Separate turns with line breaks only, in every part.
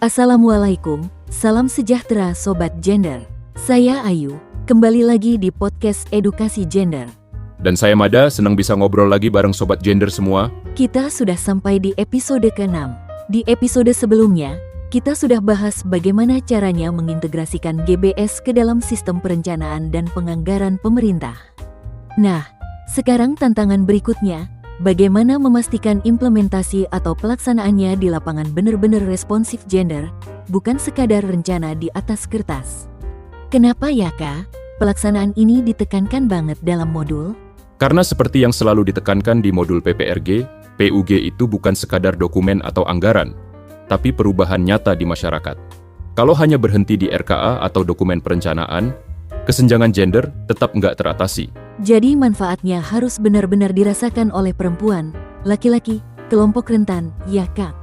Assalamualaikum, salam sejahtera Sobat Gender. Saya Ayu, kembali lagi di podcast Edukasi Gender.
Dan saya Mada, senang bisa ngobrol lagi bareng Sobat Gender semua.
Kita sudah sampai di episode ke-6. Di episode sebelumnya, kita sudah bahas bagaimana caranya mengintegrasikan GBS ke dalam sistem perencanaan dan penganggaran pemerintah. Nah, sekarang tantangan berikutnya, bagaimana memastikan implementasi atau pelaksanaannya di lapangan benar-benar responsif gender, bukan sekadar rencana di atas kertas. Kenapa ya Kak? Pelaksanaan ini ditekankan banget dalam modul?
Karena seperti yang selalu ditekankan di modul PPRG, PUG itu bukan sekadar dokumen atau anggaran, tapi perubahan nyata di masyarakat. Kalau hanya berhenti di RKA atau dokumen perencanaan, kesenjangan gender tetap nggak teratasi.
Jadi manfaatnya harus benar-benar dirasakan oleh perempuan, laki-laki, kelompok rentan, ya Kak?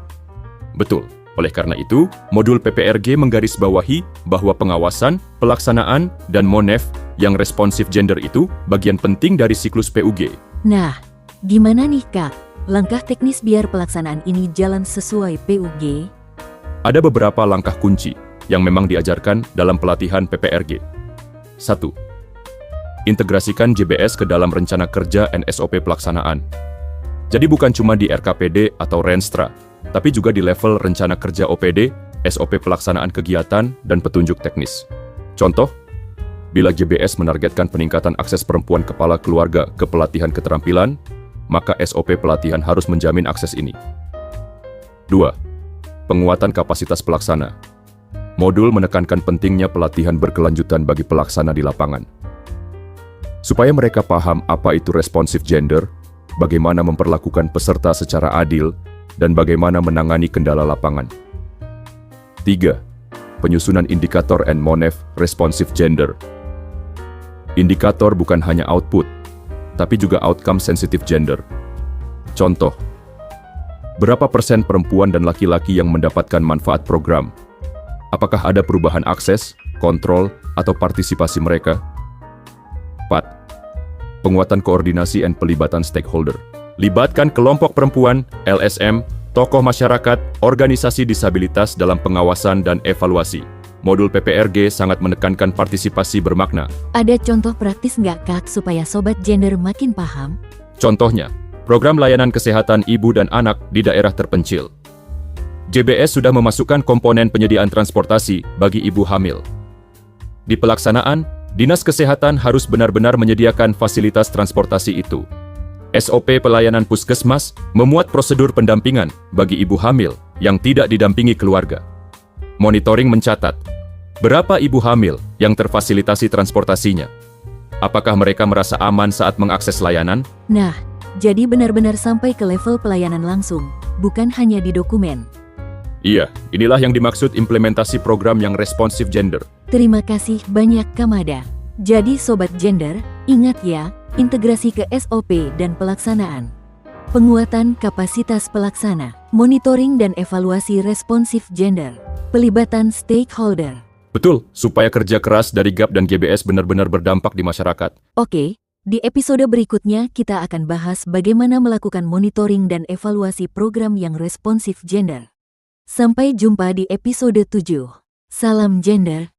Betul. Oleh karena itu, modul PPRG menggarisbawahi bahwa pengawasan, pelaksanaan, dan MONEF yang responsif gender itu bagian penting dari siklus PUG.
Nah, gimana nih Kak? Langkah teknis biar pelaksanaan ini jalan sesuai PUG?
Ada beberapa langkah kunci yang memang diajarkan dalam pelatihan PPRG. 1. Integrasikan GBS ke dalam rencana kerja NSOP pelaksanaan. Jadi bukan cuma di RKPD atau Renstra, tapi juga di level rencana kerja OPD, SOP pelaksanaan kegiatan, dan petunjuk teknis. Contoh, bila GBS menargetkan peningkatan akses perempuan kepala keluarga ke pelatihan keterampilan, maka SOP pelatihan harus menjamin akses ini. 2. Penguatan kapasitas pelaksana. Modul menekankan pentingnya pelatihan berkelanjutan bagi pelaksana di lapangan. Supaya mereka paham apa itu responsif gender, bagaimana memperlakukan peserta secara adil, dan bagaimana menangani kendala lapangan. 3. Penyusunan indikator and MONEF responsif gender. Indikator bukan hanya output, tapi juga outcome sensitive gender. Contoh, berapa persen perempuan dan laki-laki yang mendapatkan manfaat program? Apakah ada perubahan akses, kontrol, atau partisipasi mereka? 4. Penguatan koordinasi dan pelibatan stakeholder. Libatkan kelompok perempuan, LSM, tokoh masyarakat, organisasi disabilitas dalam pengawasan dan evaluasi. Modul PPRG sangat menekankan partisipasi bermakna.
Ada contoh praktis nggak Kak supaya Sobat Gender makin paham?
Contohnya, program layanan kesehatan ibu dan anak di daerah terpencil. GBS sudah memasukkan komponen penyediaan transportasi bagi ibu hamil. Di pelaksanaan, Dinas Kesehatan harus benar-benar menyediakan fasilitas transportasi itu. SOP pelayanan puskesmas memuat prosedur pendampingan bagi ibu hamil yang tidak didampingi keluarga. Monitoring mencatat, berapa ibu hamil yang terfasilitasi transportasinya? Apakah mereka merasa aman saat mengakses layanan?
Nah, jadi benar-benar sampai ke level pelayanan langsung, bukan hanya di dokumen.
Iya, inilah yang dimaksud implementasi program yang responsif gender.
Terima kasih banyak Kamada. Jadi Sobat Gender, ingat ya, integrasi ke SOP dan pelaksanaan. Penguatan kapasitas pelaksana, monitoring dan evaluasi responsif gender, pelibatan stakeholder.
Betul, supaya kerja keras dari GAP dan GBS benar-benar berdampak di masyarakat.
Oke, di episode berikutnya kita akan bahas bagaimana melakukan monitoring dan evaluasi program yang responsif gender. Sampai jumpa di episode 7. Salam Gender.